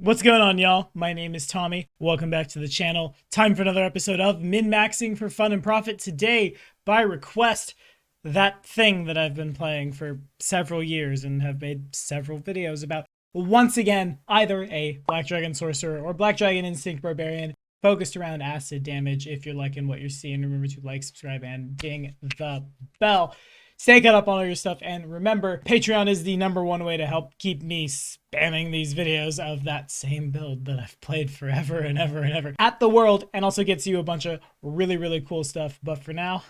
What's going on, y'all? My name is Tommy. Welcome back to the channel. Time for another episode of Min-Maxing for Fun and Profit. Today, by request, that thing that I've been playing for several years and have made several videos about. Once again, either a Black Dragon Sorcerer or Black Dragon Instinct Barbarian focused around acid damage. If you're liking what you're seeing, remember to like, subscribe, and ding the bell. Stay caught up on all your stuff, and remember, Patreon is the #1 way to help keep me spamming these videos of that same build that I've played forever and ever and ever at the world, and also gets you a bunch of really cool stuff. But for now,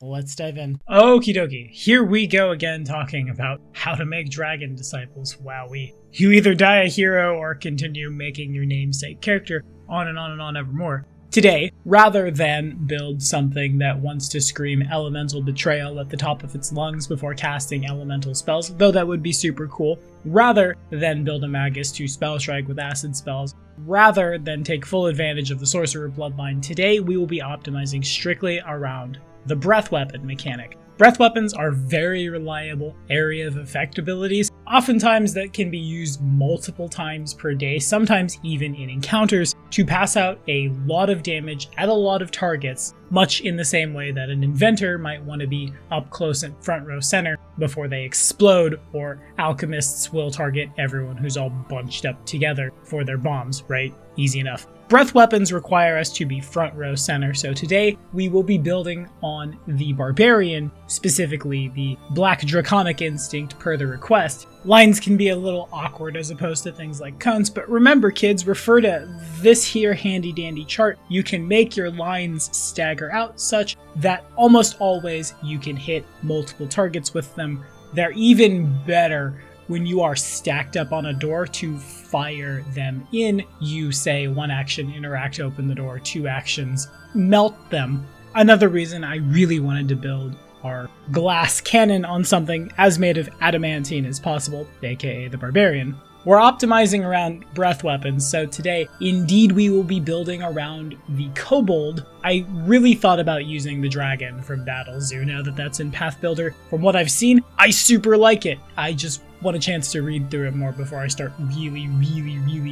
let's dive in. Okie dokie, here we go again talking about how to make dragon disciples. Wowee. You either die a hero or continue making your namesake character, on and on and on evermore. Today, rather than build something that wants to scream elemental betrayal at the top of its lungs before casting elemental spells, though that would be super cool, rather than build a magus to spell strike with acid spells, rather than take full advantage of the sorcerer bloodline, today we will be optimizing strictly around the breath weapon mechanic. Breath weapons are very reliable area of effect abilities, oftentimes that can be used multiple times per day, sometimes even in encounters, to pass out a lot of damage at a lot of targets, much in the same way that an inventor might want to be up close and front row center before they explode, or alchemists will target everyone who's all bunched up together for their bombs, right? Easy enough. Breath weapons require us to be front row center, so today we will be building on the Barbarian, specifically the Black Draconic Instinct per the request. Lines can be a little awkward as opposed to things like cones, but remember kids, refer to this here handy dandy chart. You can make your lines stagger out such that almost always you can hit multiple targets with them. They're even better when you are stacked up on a door to fire them in. You say 1 action, interact, open the door, 2 actions, melt them. Another reason I really wanted to build our glass cannon on something as made of adamantine as possible, aka the Barbarian. We're optimizing around breath weapons, so today, indeed, we will be building around the kobold. I really thought about using the dragon from Battle Zoo now that that's in Path Builder. From what I've seen, I super like it. I just want a chance to read through it more before I start really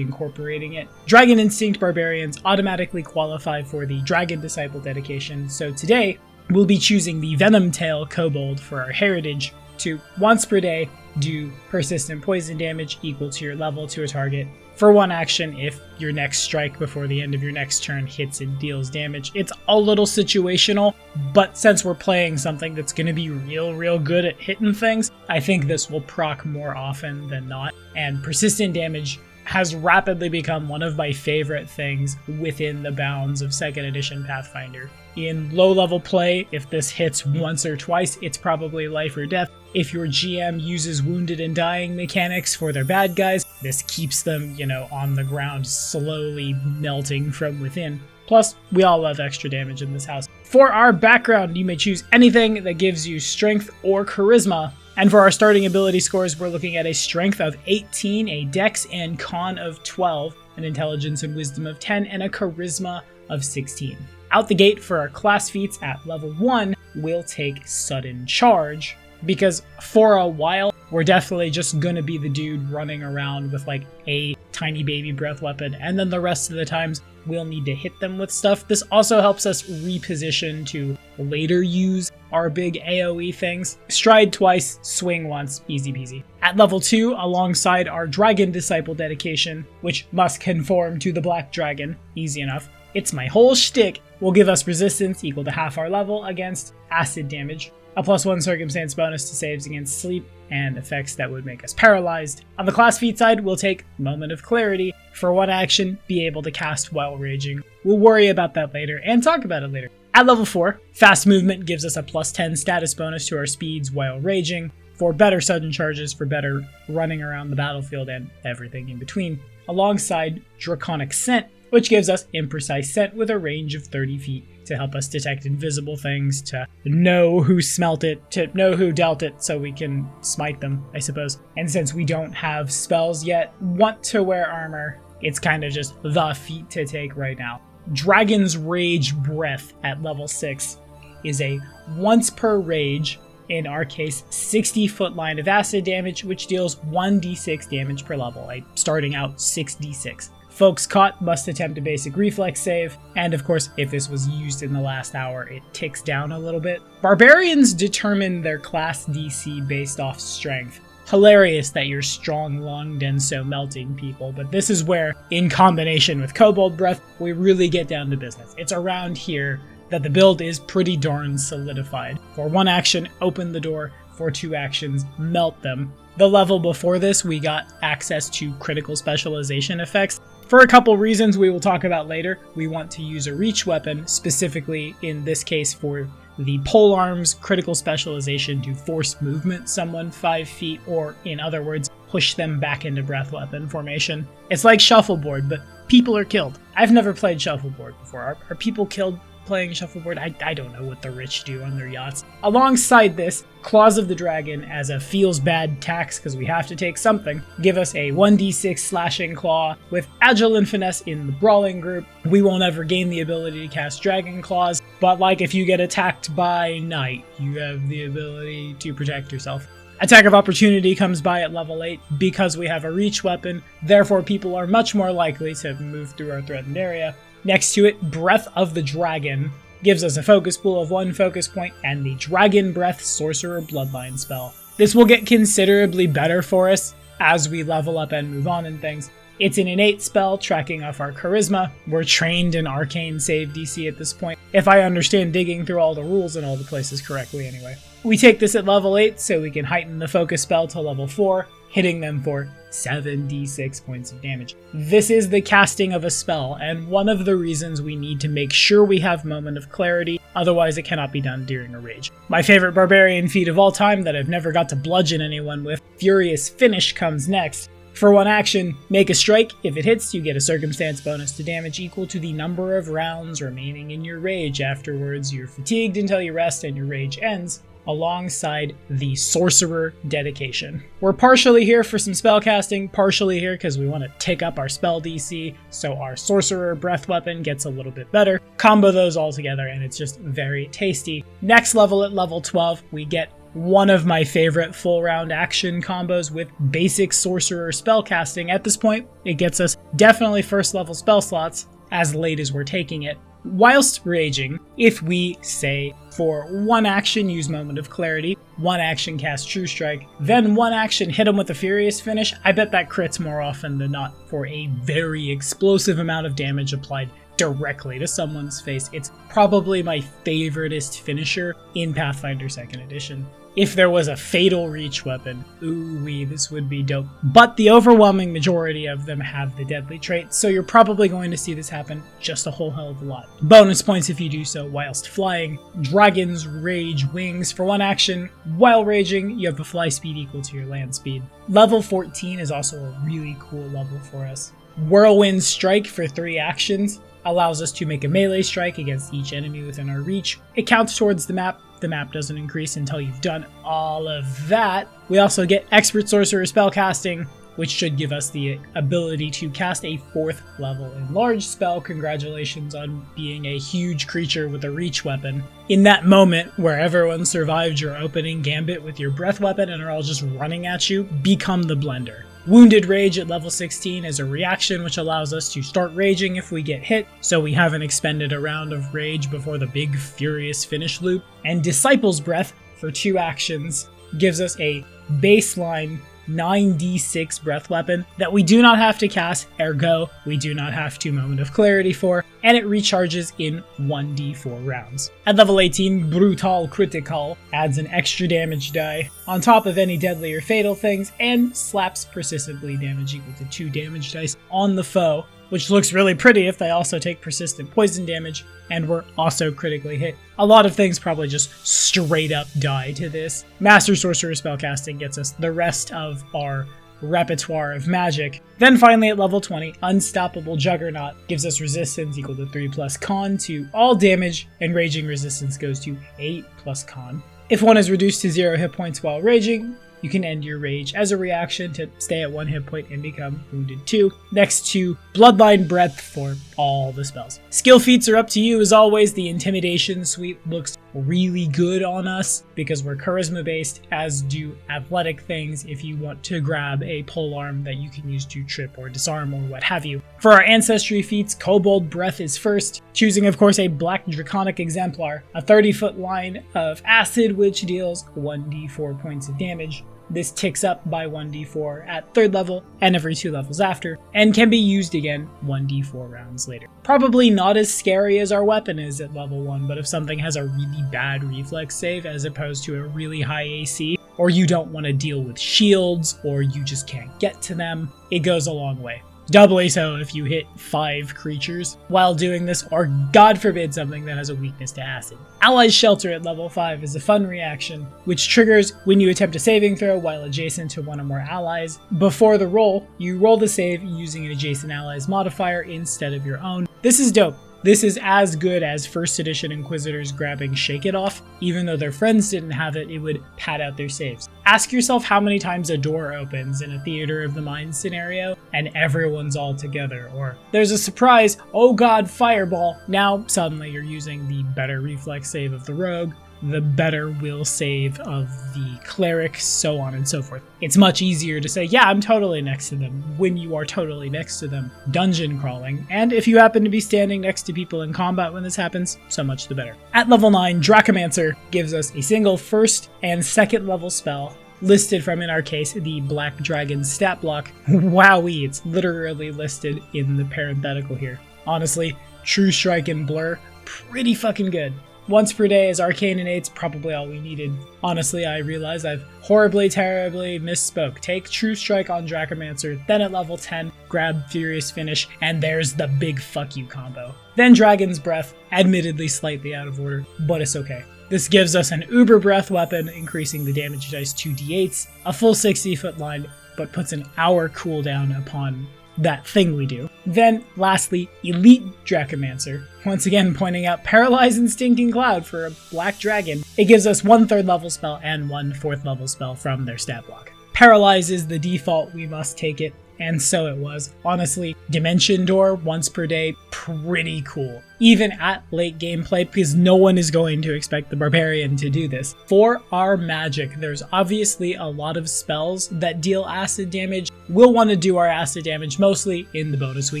incorporating it. Dragon Instinct Barbarians automatically qualify for the Dragon Disciple dedication, so today, we'll be choosing the Venom Tail Kobold for our heritage to, once per day, do persistent poison damage equal to your level to a target for 1 action if your next strike before the end of your next turn hits and deals damage. It's a little situational, but since we're playing something that's going to be real good at hitting things, I think this will proc more often than not, and persistent damage has rapidly become one of my favorite things within the bounds of 2nd edition Pathfinder. In low-level play, if this hits once or twice, it's probably life or death. If your GM uses wounded and dying mechanics for their bad guys, this keeps them, on the ground slowly melting from within. Plus, we all love extra damage in this house. For our background, you may choose anything that gives you strength or charisma. And for our starting ability scores, we're looking at a strength of 18, a dex and con of 12, an intelligence and wisdom of 10, and a charisma of 16. Out the gate for our class feats at level 1, we'll take sudden charge, because for a while, we're definitely just gonna be the dude running around with like a tiny baby breath weapon, and then the rest of the times we'll need to hit them with stuff. This also helps us reposition to later use our big AoE things. Stride twice, swing once, easy peasy. At level 2, alongside our Dragon Disciple dedication, which must conform to the Black Dragon, easy enough, it's my whole shtick, will give us resistance equal to half our level against acid damage, a +1 circumstance bonus to saves against sleep, and effects that would make us paralyzed. On the class feat side, we'll take Moment of Clarity. For 1 action, be able to cast while raging. We'll worry about that later and talk about it later. At level 4, Fast Movement gives us a +10 status bonus to our speeds while raging, for better sudden charges, for better running around the battlefield and everything in between, alongside Draconic Scent, which gives us Imprecise Scent with a range of 30 feet to help us detect invisible things, to know who smelt it, to know who dealt it so we can smite them, I suppose. And since we don't have spells yet, want to wear armor, it's kind of just the feat to take right now. Dragon's Rage Breath at level 6 is a once per rage in our case 60-foot line of acid damage, which deals 1d6 damage per level, starting out 6d6. Folks caught must attempt a basic reflex save, and of course, if this was used in the last hour, it ticks down a little bit. Barbarians determine their class DC based off strength. Hilarious that you're strong-lunged and so melting people, but this is where, in combination with Kobold Breath, we really get down to business. It's around here that the build is pretty darn solidified. For 1 action, open the door. For 2 actions, melt them. The level before this, we got access to critical specialization effects. For a couple reasons we will talk about later, we want to use a reach weapon, specifically in this case for the polearm's critical specialization to force movement someone 5 feet, or in other words, push them back into breath weapon formation. It's like shuffleboard, but people are killed. I've never played shuffleboard before. Are people killed playing shuffleboard? I don't know what the rich do on their yachts. Alongside this, Claws of the Dragon as a feels bad tax, because we have to take something, give us a 1d6 slashing claw. With agile and finesse in the brawling group, we won't ever gain the ability to cast dragon claws, but like if you get attacked by night, you have the ability to protect yourself. Attack of Opportunity comes by at level 8 because we have a reach weapon, therefore people are much more likely to move through our threatened area. Next to it, Breath of the Dragon gives us a focus pool of 1 focus point and the Dragon Breath Sorcerer Bloodline spell. This will get considerably better for us as we level up and move on in things. It's an innate spell tracking off our charisma. We're trained in arcane save DC at this point, if I understand digging through all the rules in all the places correctly anyway. We take this at level 8 so we can heighten the focus spell to level 4, hitting them for 7d6 points of damage. This is the casting of a spell, and one of the reasons we need to make sure we have Moment of Clarity, otherwise it cannot be done during a rage. My favorite barbarian feat of all time that I've never got to bludgeon anyone with, Furious Finish, comes next. For 1 action, make a strike. If it hits, you get a circumstance bonus to damage equal to the number of rounds remaining in your rage. Afterwards, you're fatigued until you rest and your rage ends, alongside the Sorcerer Dedication. We're partially here for some spell casting, partially here because we want to tick up our spell DC, so our Sorcerer Breath Weapon gets a little bit better. Combo those all together and it's just very tasty. Next level at level 12, we get one of my favorite full round action combos with basic Sorcerer spellcasting. At this point, it gets us definitely first level spell slots as late as we're taking it. Whilst raging, if we, say, for 1 action use Moment of Clarity, 1 action cast True Strike, then 1 action hit them with a Furious Finish, I bet that crits more often than not for a very explosive amount of damage applied directly to someone's face. It's probably my favoriteest finisher in Pathfinder 2nd Edition. If there was a fatal reach weapon, ooh-wee, this would be dope. But the overwhelming majority of them have the deadly trait, so you're probably going to see this happen just a whole hell of a lot. Bonus points if you do so whilst flying. Dragon's Rage Wings. For 1 action, while raging, you have a fly speed equal to your land speed. Level 14 is also a really cool level for us. Whirlwind Strike for 3 actions allows us to make a melee strike against each enemy within our reach. It counts towards the map. The map doesn't increase until you've done all of that. We also get Expert Sorcerer Spellcasting, which should give us the ability to cast a 4th level enlarged spell. Congratulations on being a huge creature with a reach weapon. In that moment where everyone survived your opening gambit with your breath weapon and are all just running at you, become the Blender. Wounded Rage at level 16 is a reaction which allows us to start raging if we get hit, so we haven't expended a round of rage before the big Furious Finish loop. And Disciple's Breath for 2 actions gives us a baseline 9d6 breath weapon that we do not have to cast, ergo we do not have to Moment of Clarity for, and it recharges in 1d4 rounds. At level 18, Brutal Critical adds an extra damage die on top of any deadly or fatal things and slaps persistent bleed damage equal to 2 damage dice on the foe, which looks really pretty if they also take persistent poison damage and were also critically hit. A lot of things probably just straight up die to this. Master Sorcerer Spellcasting gets us the rest of our repertoire of magic. Then finally at level 20, Unstoppable Juggernaut gives us resistance equal to 3 plus con to all damage, and raging resistance goes to 8 plus con. If one is reduced to 0 hit points while raging, You can end your rage as a reaction to stay at 1 hit point and become wounded 2, next to Bloodline Breath for all the spells. Skill feats are up to you as always. The Intimidation suite looks really good on us because we're charisma based, as do athletic things if you want to grab a polearm that you can use to trip or disarm or what have you. For our ancestry feats, Kobold Breath is first, choosing of course a Black Draconic Exemplar, a 30-foot line of acid which deals 1d4 points of damage. This ticks up by 1d4 at 3rd level and every 2 levels after, and can be used again 1d4 rounds later. Probably not as scary as our weapon is at level 1, but if something has a really bad reflex save as opposed to a really high AC, or you don't want to deal with shields, or you just can't get to them, it goes a long way. Doubly so if you hit 5 creatures while doing this, or God forbid something that has a weakness to acid. Allies Shelter at level 5 is a fun reaction, which triggers when you attempt a saving throw while adjacent to one or more allies. Before the roll, you roll the save using an adjacent ally's modifier instead of your own. This is dope. This is as good as 1st edition Inquisitors grabbing Shake It Off. Even though their friends didn't have it, it would pad out their saves. Ask yourself how many times a door opens in a Theater of the Mind scenario and everyone's all together, or there's a surprise, oh god, fireball. Now suddenly you're using the better reflex save of the rogue, the better will save of the cleric, so on and so forth. It's much easier to say, yeah, I'm totally next to them, when you are totally next to them dungeon crawling, and if you happen to be standing next to people in combat when this happens, so much the better. At level 9, Dracomancer gives us a single 1st and 2nd level spell, listed from, in our case, the Black Dragon stat block. Wowee, it's literally listed in the parenthetical here. Honestly, True Strike and Blur, pretty fucking good. Once per day as Arcane Innate's probably all we needed. Honestly, I realize I've horribly, terribly misspoke. Take True Strike on Dracomancer, then at level 10, grab Furious Finish, and there's the big fuck you combo. Then Dragon's Breath, admittedly slightly out of order, but it's okay. This gives us an Uber Breath weapon, increasing the damage dice to d8s, a full 60-foot line, but puts an hour cooldown upon that thing we do. Then, lastly, Elite Dracomancer, once again pointing out Paralyze and Stinking Cloud for a Black Dragon. It gives us 1 3rd level spell and 1 4th level spell from their stat block. Paralyze is the default, we must take it, and so it was. Honestly, Dimension Door once per day, pretty cool. Even at late gameplay, because no one is going to expect the Barbarian to do this. For our magic, there's obviously a lot of spells that deal acid damage. We'll want to do our acid damage mostly in the bonus we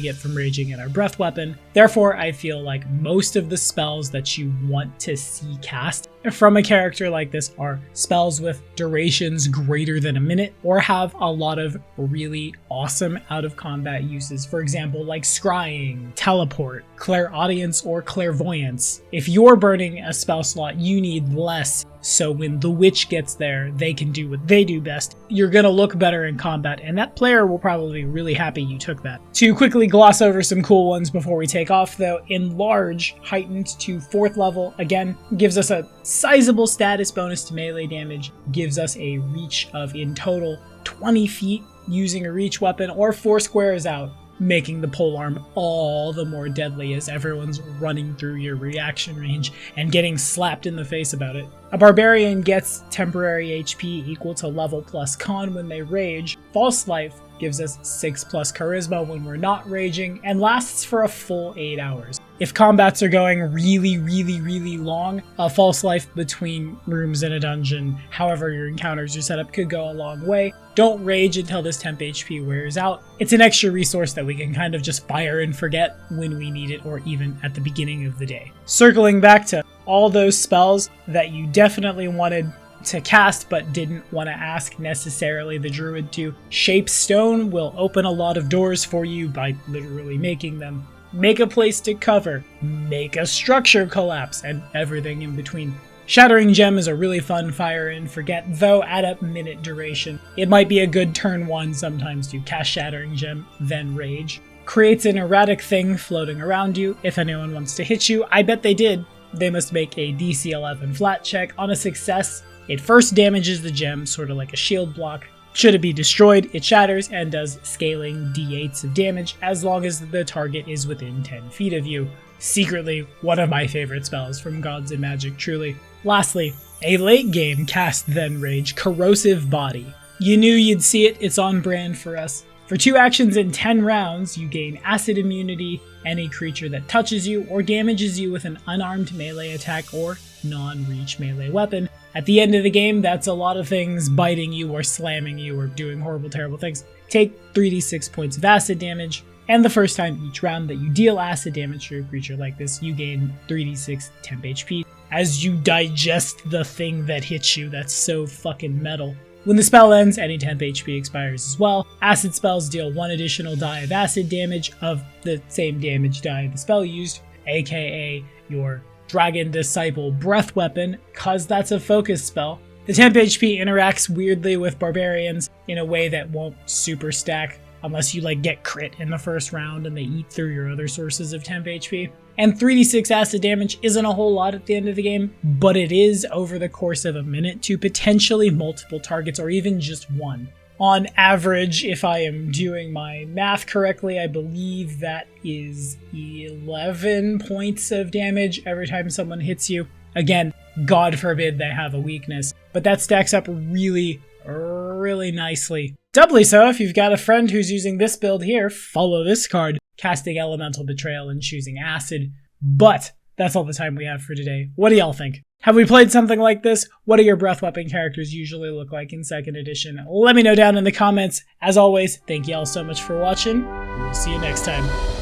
get from raging in our breath weapon. Therefore, I feel like most of the spells that you want to see cast from a character like this are spells with durations greater than a minute, or have a lot of really awesome out of combat uses. For example, like Scrying, Teleport, Clairaudience, or Clairvoyance. If you're burning a spell slot, you need less, so when the witch gets there, they can do what they do best. You're gonna look better in combat, and that player will probably be really happy you took that. To quickly gloss over some cool ones before we take off though, Enlarge, heightened to 4th level, again, gives us a sizable status bonus to melee damage, gives us a reach of, in total, 20 feet using a reach weapon, or 4 squares out, making the polearm all the more deadly as everyone's running through your reaction range and getting slapped in the face about it. A Barbarian gets temporary HP equal to level plus con when they rage. False Life gives us 6 plus charisma when we're not raging, and lasts for a full 8 hours. If combats are going really long, a false life between rooms in a dungeon, however your encounters are set up, could go a long way. Don't rage until this temp HP wears out. It's an extra resource that we can kind of just fire and forget when we need it, or even at the beginning of the day. Circling back to all those spells that you definitely wanted to cast but didn't want to ask necessarily the druid to, Shape Stone will open a lot of doors for you by literally making them. Make a place to cover, make a structure collapse, and everything in between. Shattering Gem is a really fun fire and forget, though at a minute duration. It might be a good turn 1 sometimes to cast Shattering Gem, then rage. Creates an erratic thing floating around you. If anyone wants to hit you, I bet they did. They must make a DC 11 flat check. On a success, it first damages the gem, sort of like a shield block. Should it be destroyed, it shatters and does scaling d8s of damage as long as the target is within 10 feet of you. Secretly, one of my favorite spells from Gods and Magic, truly. Lastly, A late game Cast Then Rage, Corrosive Body. You knew you'd see it, it's on brand for us. For 2 actions in 10 rounds, you gain acid immunity. Any creature that touches you or damages you with an unarmed melee attack or non-reach melee weapon. At the end of the game, that's a lot of things biting you or slamming you or doing horrible, terrible things. Take 3d6 points of acid damage, and the first time each round that you deal acid damage to a creature like this, you gain 3d6 temp HP as you digest the thing that hits you. That's so fucking metal. When the spell ends, any temp HP expires as well. Acid spells deal 1 additional die of acid damage of the same damage die the spell used, aka your Dragon Disciple Breath Weapon, cause that's a focus spell. The temp HP interacts weirdly with barbarians in a way that won't super stack unless you get crit in the first round and they eat through your other sources of temp HP. And 3d6 acid damage isn't a whole lot at the end of the game, but it is over the course of a minute to potentially multiple targets or even just one. On average, if I am doing my math correctly, I believe that is 11 points of damage every time someone hits you. Again, God forbid they have a weakness, but that stacks up really, really nicely. Doubly so if you've got a friend who's using this build here. Follow this card, casting Elemental Betrayal and choosing Acid. But that's all the time we have for today. What do y'all think? Have we played something like this? What do your breath weapon characters usually look like in 2nd edition? Let me know down in the comments. As always, thank y'all so much for watching. We'll see you next time.